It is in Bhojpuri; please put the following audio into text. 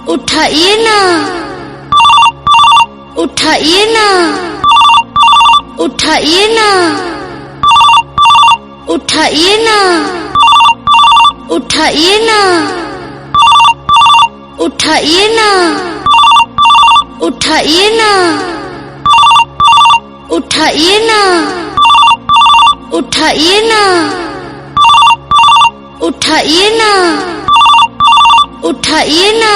उठाइए ना, उठाइए ना, उठाइए ना, उठाइए ना, उठाइए ना, उठाइए ना, उठाइए ना, उठाइए ना, उठाइए ना, उठाइए ना, उठाइए ना।